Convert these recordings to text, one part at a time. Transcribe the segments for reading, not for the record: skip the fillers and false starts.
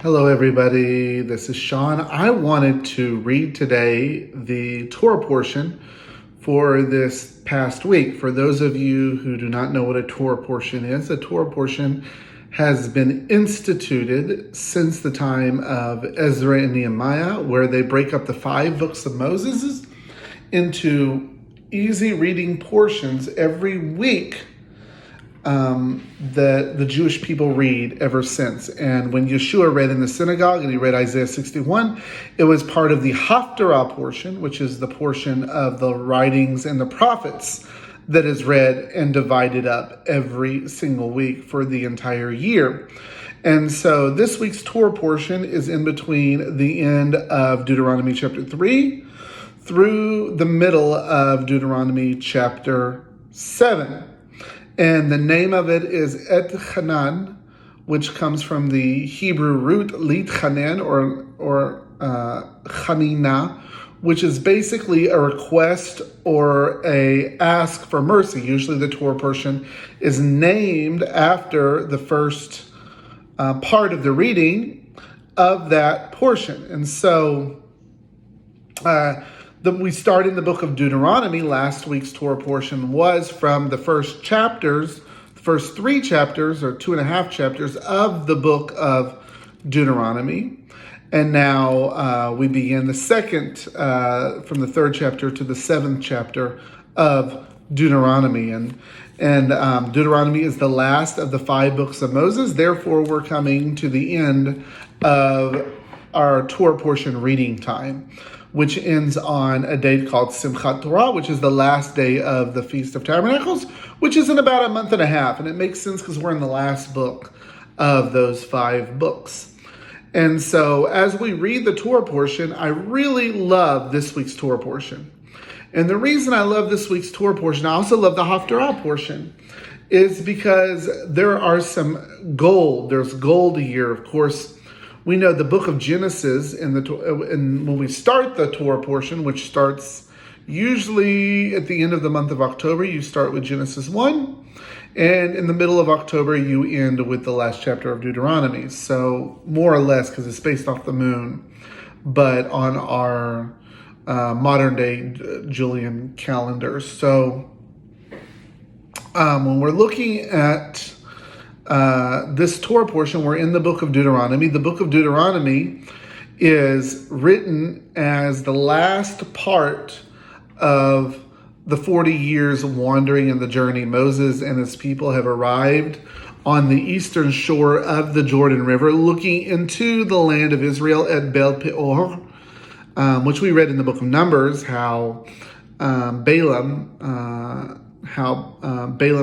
Hello, everybody. This is Sean. I wanted to read today the Torah portion for this past week. For those of you who do not know what a Torah portion is, a Torah portion has been instituted since the time of Ezra and Nehemiah, where they break up the 5 books of Moses into easy reading portions every week that the Jewish people read ever since. And when Yeshua read in the synagogue and he read Isaiah 61, it was part of the haftorah portion, which is the portion of the writings and the prophets that is read and divided up every single week for the entire year. And so this week's Torah portion is in between the end of Deuteronomy chapter 3 through the middle of Deuteronomy chapter 7. And the name of it is ETCHANAN, which comes from the Hebrew root litchanan or chanina, which is basically a request or a ask for mercy. Usually the Torah portion is named after the first part of the reading of that portion. And so we start in the book of Deuteronomy. Last week's Torah portion was from the first 3 chapters or 2.5 chapters of the book of Deuteronomy. And now we begin the second, from the 3rd chapter to the 7th chapter of Deuteronomy. And Deuteronomy is the last of the 5 books of Moses. Therefore, we're coming to the end of our Torah portion reading time, which ends on a date called Simchat Torah, which is the last day of the Feast of Tabernacles, which is in about a month and a half. And it makes sense because we're in the last book of those 5 books. And so as we read the Torah portion, I really love this week's Torah portion. And the reason I love this week's Torah portion, I also love the haftorah portion, is because there are some gold. There's gold here, of course. We know the book of Genesis, and when we start the Torah portion, which starts usually at the end of the month of October, you start with Genesis 1, and in the middle of October, you end with the last chapter of Deuteronomy. So more or less, because it's based off the moon, but on our modern day Julian calendar. So when we're looking at this Torah portion, we're in the book of Deuteronomy. The book of Deuteronomy is written as the last part of the 40 years of wandering in the journey. Moses and his people have arrived on the eastern shore of the Jordan River, looking into the land of Israel at Baal Peor, which we read in the book of Numbers, how Balaam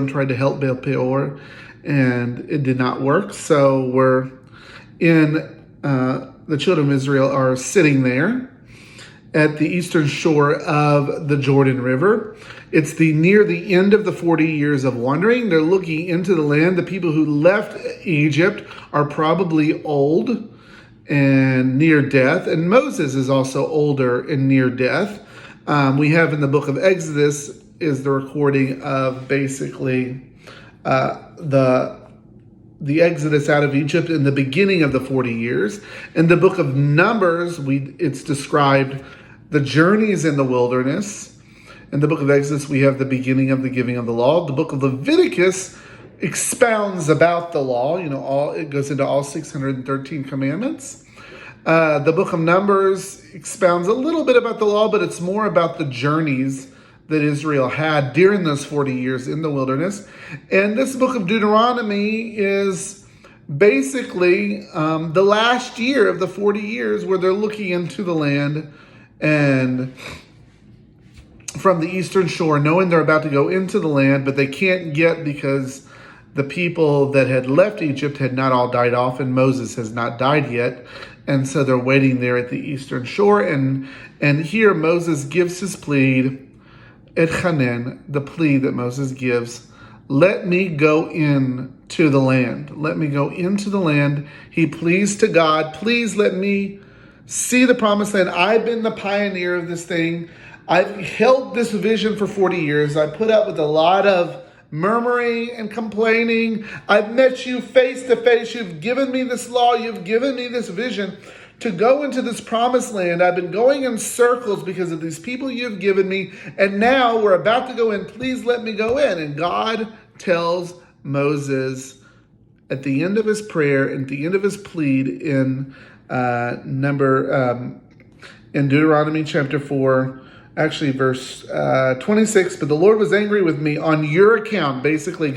tried to help Baal Peor, and it did not work. So we're the children of Israel are sitting there at the eastern shore of the Jordan River. It's near the end of the 40 years of wandering. They're looking into the land. The people who left Egypt are probably old and near death. And Moses is also older and near death. We have in the book of Exodus is the recording of basically the Exodus out of Egypt in the beginning of the 40 years. In the book of Numbers, it's described the journeys in the wilderness. In the book of Exodus, we have the beginning of the giving of the law. The book of Leviticus expounds about the law. It goes into all 613 commandments. The book of Numbers expounds a little bit about the law, but it's more about the journeys that Israel had during those 40 years in the wilderness. And this book of Deuteronomy is basically the last year of the 40 years where they're looking into the land and from the eastern shore, knowing they're about to go into the land, but they can't get because the people that had left Egypt had not all died off, and Moses has not died yet. And so they're waiting there at the eastern shore. And here Moses gives his plea, ETCHANAN, the plea that Moses gives, let me go into the land. Let me go into the land. He pleads to God, please let me see the promised land. I've been the pioneer of this thing. I've held this vision for 40 years. I put up with a lot of murmuring and complaining. I've met you face to face. You've given me this law. You've given me this vision to go into this promised land. I've been going in circles because of these people you've given me. And now we're about to go in. Please let me go in. And God tells Moses at the end of his prayer, and at the end of his plead in in Deuteronomy chapter 4, actually verse 26, but the Lord was angry with me on your account. Basically,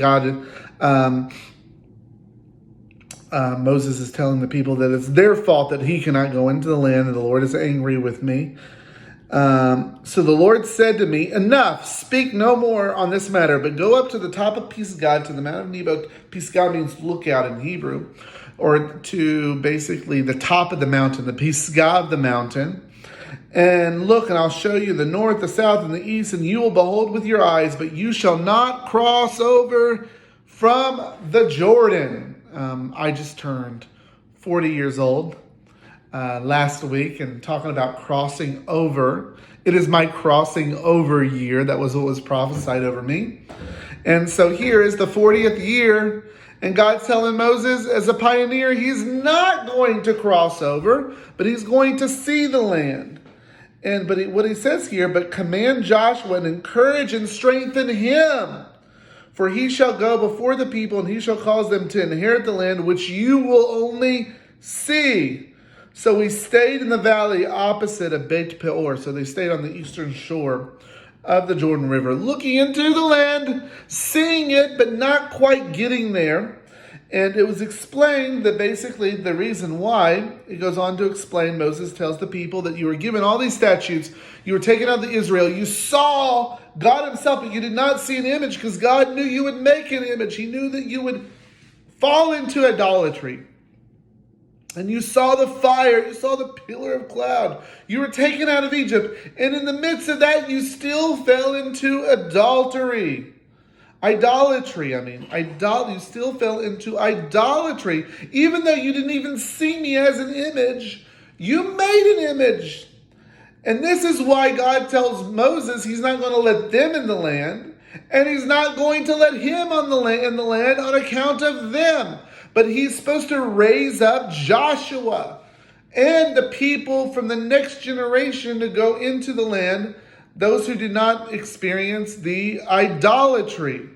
Moses is telling the people that it's their fault that he cannot go into the land, and the Lord is angry with me. So the Lord said to me, enough, speak no more on this matter, but go up to the top of Pisgah, to the Mount of Nebo. Pisgah means lookout in Hebrew, or to basically the top of the mountain, the Pisgah of the mountain. And look, and I'll show you the north, the south, and the east, and you will behold with your eyes, but you shall not cross over from the Jordan. I just turned 40 years old last week, and talking about crossing over. It is my crossing over year. That was what was prophesied over me. And so here is the 40th year, and God's telling Moses, as a pioneer, he's not going to cross over, but he's going to see the land. But what he says here, but command Joshua and encourage and strengthen him, for he shall go before the people, and he shall cause them to inherit the land which you will only see. So we stayed in the valley opposite of Beit Peor. So they stayed on the eastern shore of the Jordan River, looking into the land, seeing it, but not quite getting there. And it was explained that basically the reason why, it goes on to explain, Moses tells the people that you were given all these statutes, you were taken out of Israel, you saw God himself, but you did not see an image because God knew you would make an image. He knew that you would fall into idolatry. And you saw the fire, you saw the pillar of cloud. You were taken out of Egypt. And in the midst of that, you still fell into adultery. You still fell into idolatry. Even though you didn't even see me as an image, you made an image. And this is why God tells Moses he's not going to let them in the land. And he's not going to let him in the land on account of them. But he's supposed to raise up Joshua and the people from the next generation to go into the land, those who did not experience the idolatry.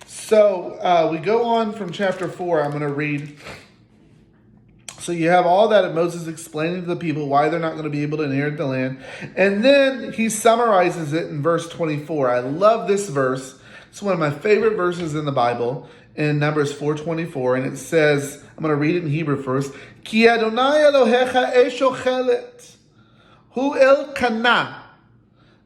So we go on from chapter 4. I'm going to read. So you have all that of Moses explaining to the people why they're not going to be able to inherit the land. And then he summarizes it in verse 24. I love this verse. It's one of my favorite verses in the Bible, in Numbers 4:24, and it says, I'm going to read it in Hebrew first. Ki Adonai Elohecha eshochelet hu elkanah,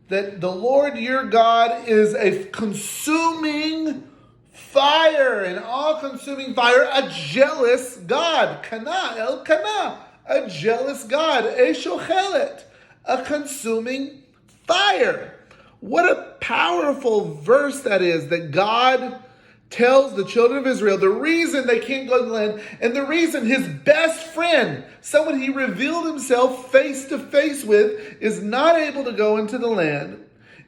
that the Lord your God is a consuming fire, an all-consuming fire, a jealous God. Kana, elkanah, a jealous God. Eshochelet, a consuming fire. What a powerful verse that is, that God tells the children of Israel the reason they can't go to the land, and the reason his best friend, someone he revealed himself face to face with, is not able to go into the land,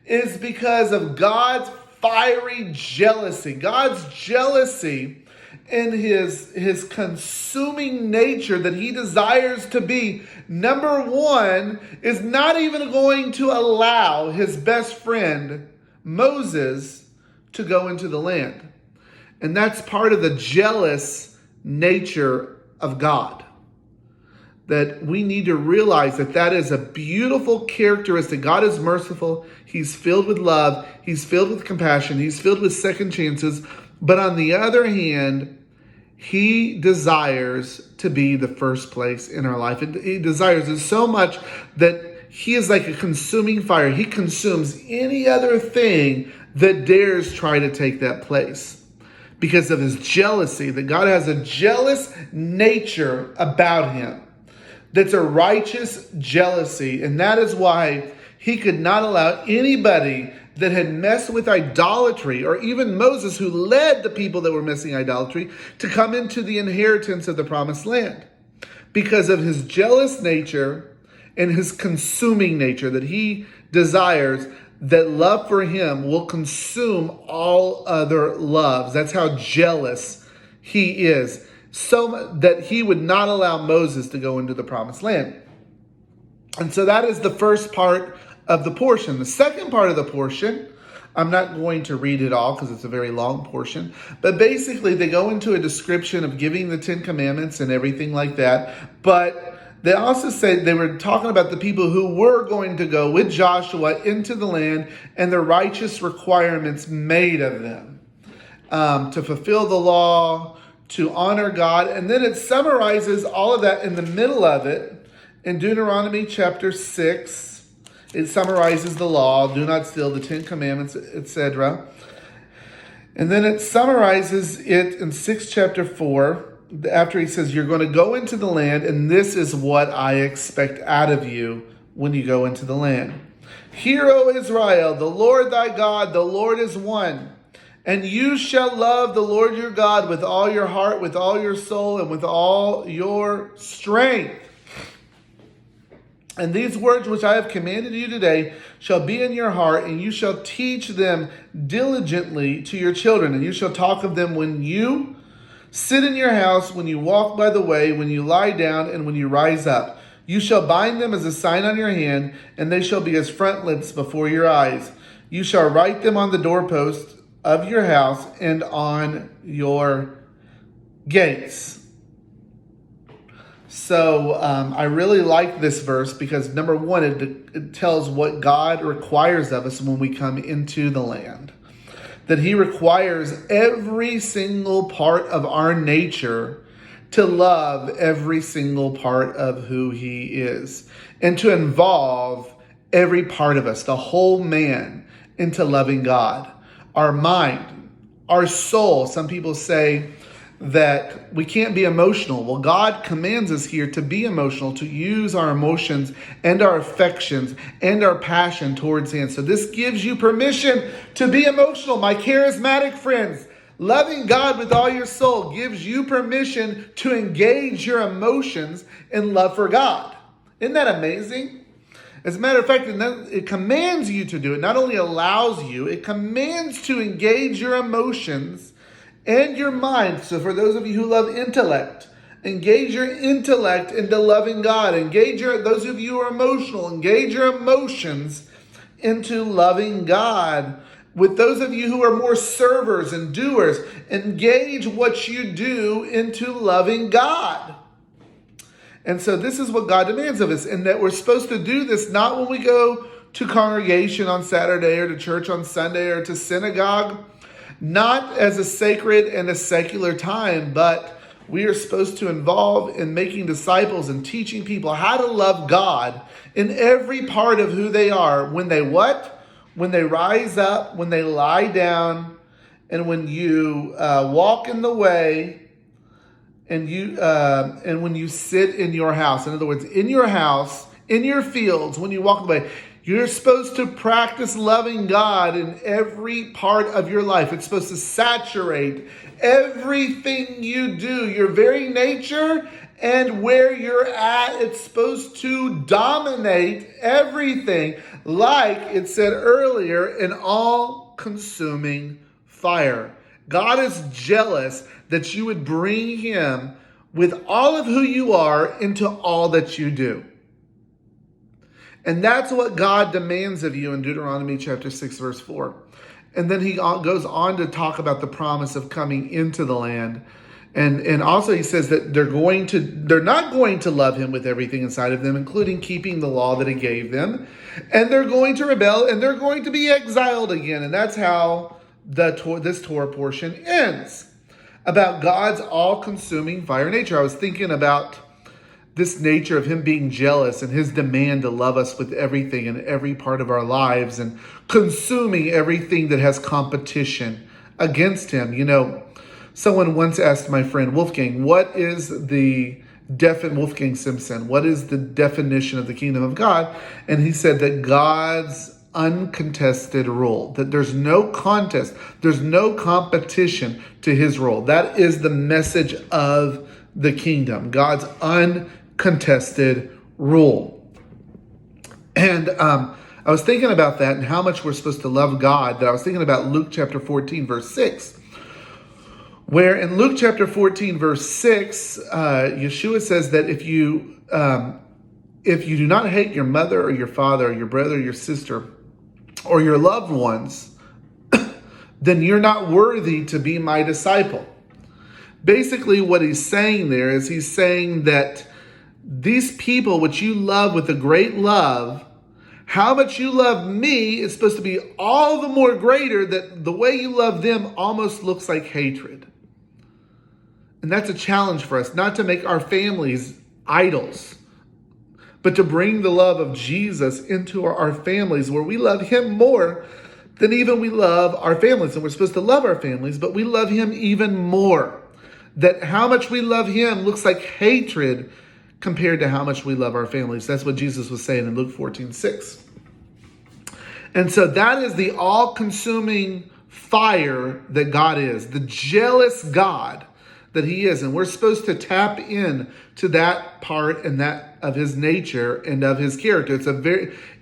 is because of God's fiery jealousy. God's jealousy in his consuming nature that he desires to be, number one, is not even going to allow his best friend, Moses, to go into the land. And that's part of the jealous nature of God. That we need to realize that is a beautiful characteristic. God is merciful. He's filled with love. He's filled with compassion. He's filled with second chances. But on the other hand, he desires to be the first place in our life. He desires it so much that he is like a consuming fire. He consumes any other thing that dares try to take that place, because of his jealousy, that God has a jealous nature about him. That's a righteous jealousy. And that is why he could not allow anybody that had messed with idolatry, or even Moses, who led the people that were messing idolatry, to come into the inheritance of the promised land. Because of his jealous nature and his consuming nature, that he desires that love for him will consume all other loves. That's how jealous he is, so that he would not allow Moses to go into the promised land. And so that is the first part of the portion. The second part of the portion, I'm not going to read it all because it's a very long portion, but basically they go into a description of giving the 10 commandments and everything like that. But they also say they were talking about the people who were going to go with Joshua into the land and the righteous requirements made of them to fulfill the law, to honor God. And then it summarizes all of that in the middle of it in Deuteronomy chapter 6. It summarizes the law, do not steal, the 10 commandments, etc. And then it summarizes it in chapter 4, after he says, you're going to go into the land, and this is what I expect out of you when you go into the land. Hear, O Israel, the Lord thy God, the Lord is one. And you shall love the Lord your God with all your heart, with all your soul, and with all your strength. And these words which I have commanded you today shall be in your heart, and you shall teach them diligently to your children. And you shall talk of them when you sit in your house, when you walk by the way, when you lie down, and when you rise up. You shall bind them as a sign on your hand, and they shall be as frontlets before your eyes. You shall write them on the doorposts of your house and on your gates. So I really like this verse because, number one, it tells what God requires of us when we come into the land. That he requires every single part of our nature to love every single part of who he is. And to involve every part of us, the whole man, into loving God. Our mind, our soul. Some people say that we can't be emotional. Well, God commands us here to be emotional, to use our emotions and our affections and our passion towards him. So this gives you permission to be emotional. My charismatic friends, loving God with all your soul gives you permission to engage your emotions in love for God. Isn't that amazing? As a matter of fact, it commands you to do it. Not only allows you, it commands to engage your emotions and your mind. So for those of you who love intellect, engage your intellect into loving God. Those of you who are emotional, engage your emotions into loving God. With those of you who are more servers and doers, engage what you do into loving God. And so this is what God demands of us, and that we're supposed to do this not when we go to congregation on Saturday or to church on Sunday or to synagogue, not as a sacred and a secular time, but we are supposed to involve in making disciples and teaching people how to love God in every part of who they are. When they what? When they rise up, when they lie down, and when you walk in the way, and when you sit in your house. In other words, in your house, in your fields, when you walk away, you're supposed to practice loving God in every part of your life. It's supposed to saturate everything you do, your very nature, and where you're at. It's supposed to dominate everything, like it said earlier, an all-consuming fire. God is jealous that you would bring him with all of who you are into all that you do. And that's what God demands of you in Deuteronomy chapter 6, verse 4. And then he goes on to talk about the promise of coming into the land. And also he says that they're not going to love him with everything inside of them, including keeping the law that he gave them. And they're going to rebel, and they're going to be exiled again. And that's how this Torah portion ends, about God's all-consuming fire nature. I was thinking about this nature of him being jealous and his demand to love us with everything in every part of our lives and consuming everything that has competition against him. You know, someone once asked my friend Wolfgang, Wolfgang Simpson, what is the definition of the kingdom of God? And he said that God's uncontested rule, that there's no contest, there's no competition to his rule. That is the message of the kingdom, God's uncontested rule. And I was thinking about that and how much we're supposed to love God, that I was thinking about Luke chapter 14, verse 6, where in Luke chapter 14, verse 6, Yeshua says that if you do not hate your mother or your father or your brother or your sister or your loved ones, then you're not worthy to be my disciple. Basically, what he's saying there is he's saying that these people which you love with a great love, how much you love me is supposed to be all the more greater, that the way you love them almost looks like hatred. And that's a challenge for us, not to make our families idols, but to bring the love of Jesus into our families, where we love him more than even we love our families. And we're supposed to love our families, but we love him even more. That how much we love him looks like hatred compared to how much we love our families. That's what Jesus was saying in Luke 14:6. And so that is the all-consuming fire that God is, the jealous God that he is. And we're supposed to tap in to that part and that of his nature and of his character.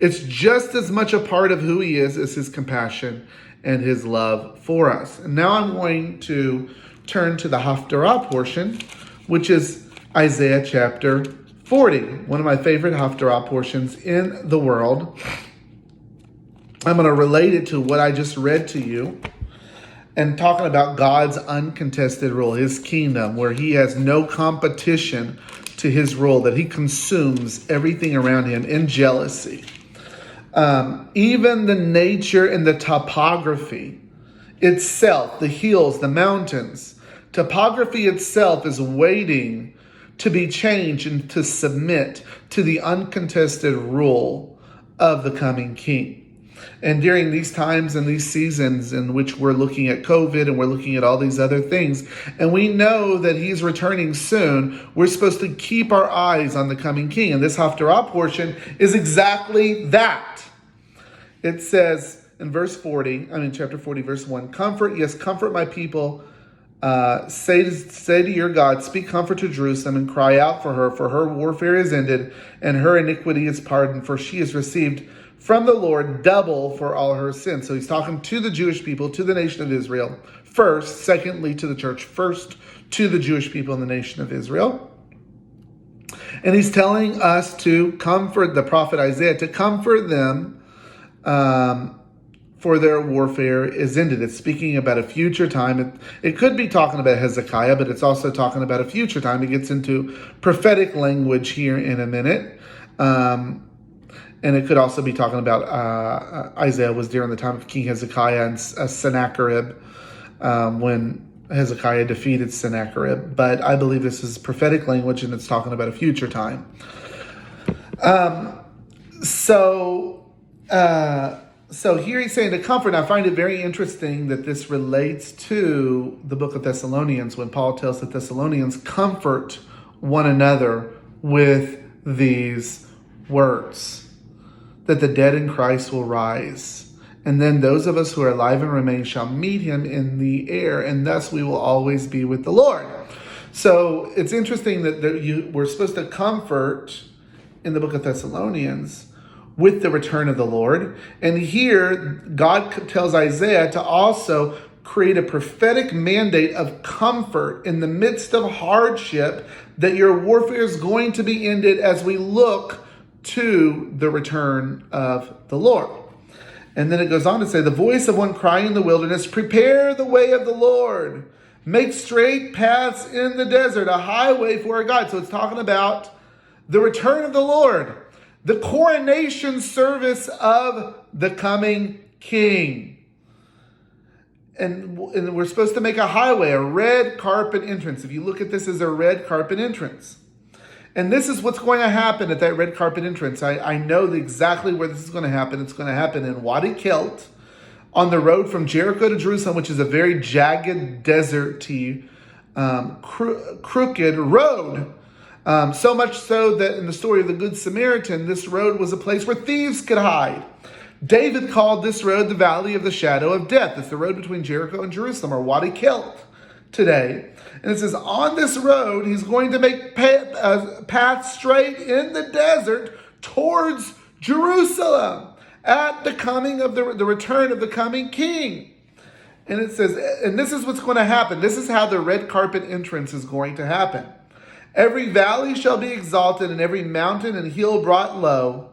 It's just as much a part of who he is as his compassion and his love for us. And now I'm going to turn to the haftorah portion, which is Isaiah chapter 40, one of my favorite haftorah portions in the world. I'm going to relate it to what I just read to you, and talking about God's uncontested rule, his kingdom, where he has no competition to his rule, that he consumes everything around him in jealousy. Even the nature and the topography itself, the hills, the mountains, topography itself is waiting to be changed and to submit to the uncontested rule of the coming king. And during these times and these seasons in which we're looking at COVID and we're looking at all these other things, and we know that he's returning soon, we're supposed to keep our eyes on the coming king. And this haftorah portion is exactly that. It says in chapter 40, verse 1, comfort my people. Say to your God, speak comfort to Jerusalem and cry out for her warfare is ended and her iniquity is pardoned, for she has received from the Lord double for all her sins. So he's talking to the Jewish people, to the nation of Israel first, secondly to the church, first to the Jewish people in the nation of Israel. And he's telling us to comfort the prophet Isaiah, to comfort them for their warfare is ended. It's speaking about a future time. It could be talking about Hezekiah, but it's also talking about a future time. It gets into prophetic language here in a minute. And it could also be talking about Isaiah was during the time of King Hezekiah and Sennacherib, when Hezekiah defeated Sennacherib. But I believe this is prophetic language and it's talking about a future time. So here he's saying to comfort. I find it very interesting that this relates to the book of Thessalonians, when Paul tells the Thessalonians, comfort one another with these words, that the dead in Christ will rise. And then those of us who are alive and remain shall meet him in the air, and thus we will always be with the Lord. So it's interesting that we're supposed to comfort in the book of Thessalonians with the return of the Lord. And here, God tells Isaiah to also create a prophetic mandate of comfort in the midst of hardship, that your warfare is going to be ended as we look to the return of the Lord. And then it goes on to say, the voice of one crying in the wilderness, prepare the way of the Lord, make straight paths in the desert, a highway for our God. So it's talking about the return of the Lord, the coronation service of the coming king. And we're supposed to make a highway, a red carpet entrance. If you look at this as a red carpet entrance. And this is what's going to happen at that red carpet entrance. I know exactly where this is going to happen. It's going to happen in Wadi Kilt, on the road from Jericho to Jerusalem, which is a very jagged, deserty, crooked road. So much so that in the story of the Good Samaritan, this road was a place where thieves could hide. David called this road the Valley of the Shadow of Death. It's the road between Jericho and Jerusalem, or Wadi Kilt today. And it says, on this road, he's going to make paths straight in the desert towards Jerusalem. at the coming of the return of the coming king. And it says, and this is what's going to happen. This is how the red carpet entrance is going to happen. Every valley shall be exalted, and every mountain and hill brought low.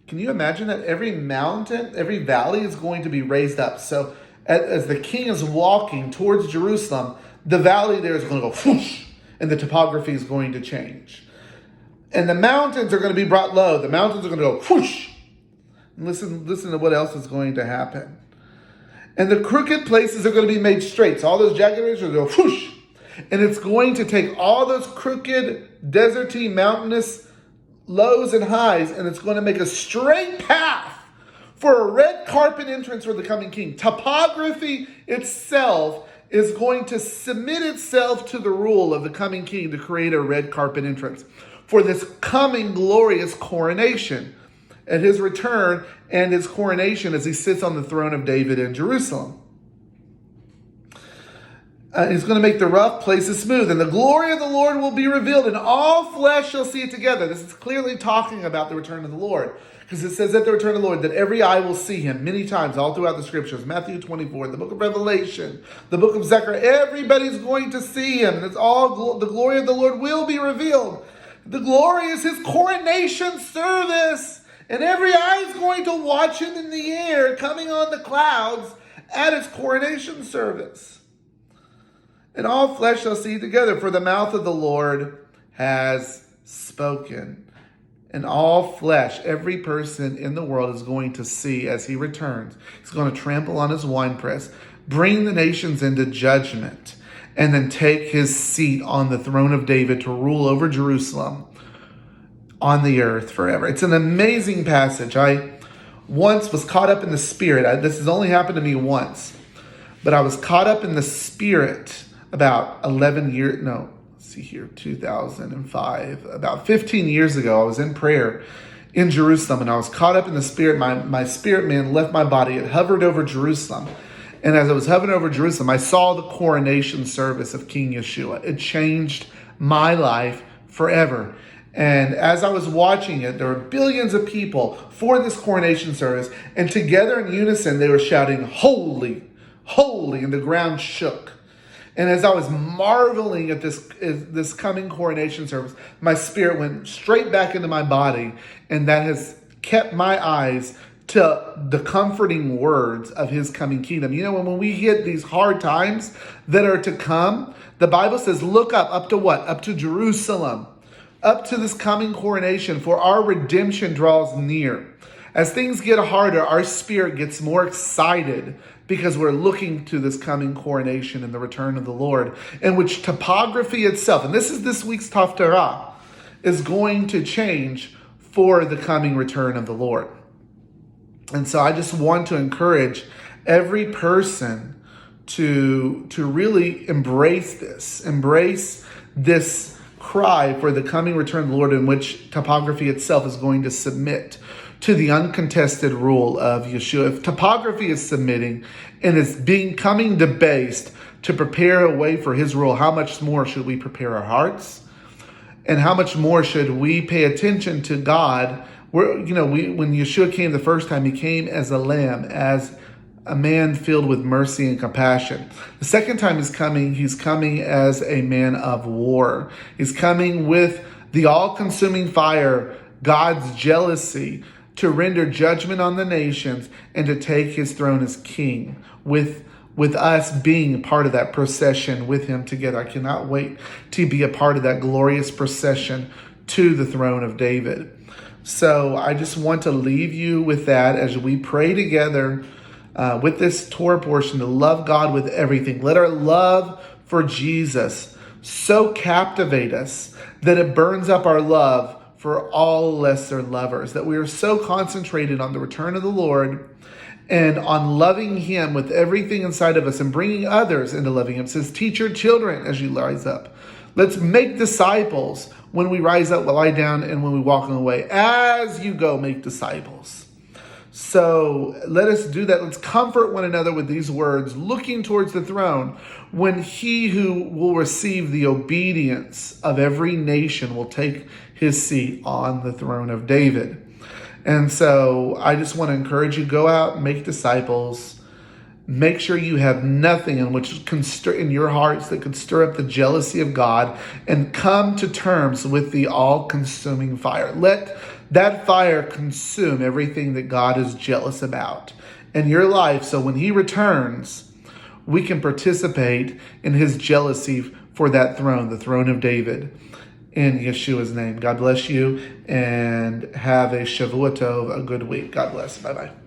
Can you imagine that every mountain, every valley is going to be raised up? So as the king is walking towards Jerusalem, the valley there is going to go whoosh, and the topography is going to change. And the mountains are going to be brought low. The mountains are going to go whoosh. And listen to what else is going to happen. And the crooked places are going to be made straight. So all those jagged areas are going to go whoosh. And it's going to take all those crooked, deserty, mountainous lows and highs, and it's going to make a straight path for a red carpet entrance for the coming king. Topography itself is going to submit itself to the rule of the coming king to create a red carpet entrance for this coming glorious coronation at his return and his coronation as he sits on the throne of David in Jerusalem. He's going to make the rough places smooth, and the glory of the Lord will be revealed, and all flesh shall see it together. This is clearly talking about the return of the Lord, because it says at the return of the Lord that every eye will see him many times all throughout the scriptures. Matthew 24, the book of Revelation, the book of Zechariah, everybody's going to see him, and it's all the glory of the Lord will be revealed. The glory is his coronation service. And every eye is going to watch him in the air, coming on the clouds at his coronation service. And all flesh shall see together, for the mouth of the Lord has spoken. And all flesh, every person in the world is going to see as he returns. He's going to trample on his winepress, bring the nations into judgment, and then take his seat on the throne of David to rule over Jerusalem on the earth forever. It's an amazing passage. I once was caught up in the spirit. This has only happened to me once, but I was caught up in the spirit about 2005, about 15 years ago. I was in prayer in Jerusalem, and I was caught up in the spirit. My spirit man left my body. It hovered over Jerusalem. And as I was hovering over Jerusalem, I saw the coronation service of King Yeshua. It changed my life forever. And as I was watching it, there were billions of people for this coronation service. And together in unison, they were shouting, "Holy, holy," and the ground shook. And as I was marveling at this coming coronation service, my spirit went straight back into my body. And that has kept my eyes to the comforting words of his coming kingdom. You know, when we hit these hard times that are to come, the Bible says, look up to what? Up to Jerusalem. Up to this coming coronation, for our redemption draws near. As things get harder, our spirit gets more excited because we're looking to this coming coronation and the return of the Lord, in which topography itself, and this is this week's haftorah, is going to change for the coming return of the Lord. And so I just want to encourage every person to really embrace this cry for the coming return of the Lord, in which topography itself is going to submit to the uncontested rule of Yeshua. If topography is submitting and is becoming debased to prepare a way for his rule, how much more should we prepare our hearts? And how much more should we pay attention to God? When Yeshua came the first time, he came as a lamb, as a man filled with mercy and compassion. The second time he's coming as a man of war. He's coming with the all-consuming fire, God's jealousy, to render judgment on the nations and to take his throne as king, with us being part of that procession with him together. I cannot wait to be a part of that glorious procession to the throne of David. So I just want to leave you with that as we pray together with this Torah portion, to love God with everything. Let our love for Jesus so captivate us that it burns up our love for all lesser lovers, that we are so concentrated on the return of the Lord and on loving him with everything inside of us and bringing others into loving him. It says, teach your children as you rise up. Let's make disciples when we rise up, lie down, and when we walk away. As you go, make disciples. So let us do that. Let's comfort one another with these words, looking towards the throne, when he who will receive the obedience of every nation will take his seat on the throne of David. And so I just want to encourage you, go out and make disciples. Make sure you have nothing in which can stir in your hearts that could stir up the jealousy of God, and come to terms with the all-consuming fire. Let that fire consume everything that God is jealous about in your life, so when he returns, we can participate in his jealousy for that throne, the throne of David. In Yeshua's name. God bless you, and have a Shavua Tov, a good week. God bless. Bye-bye.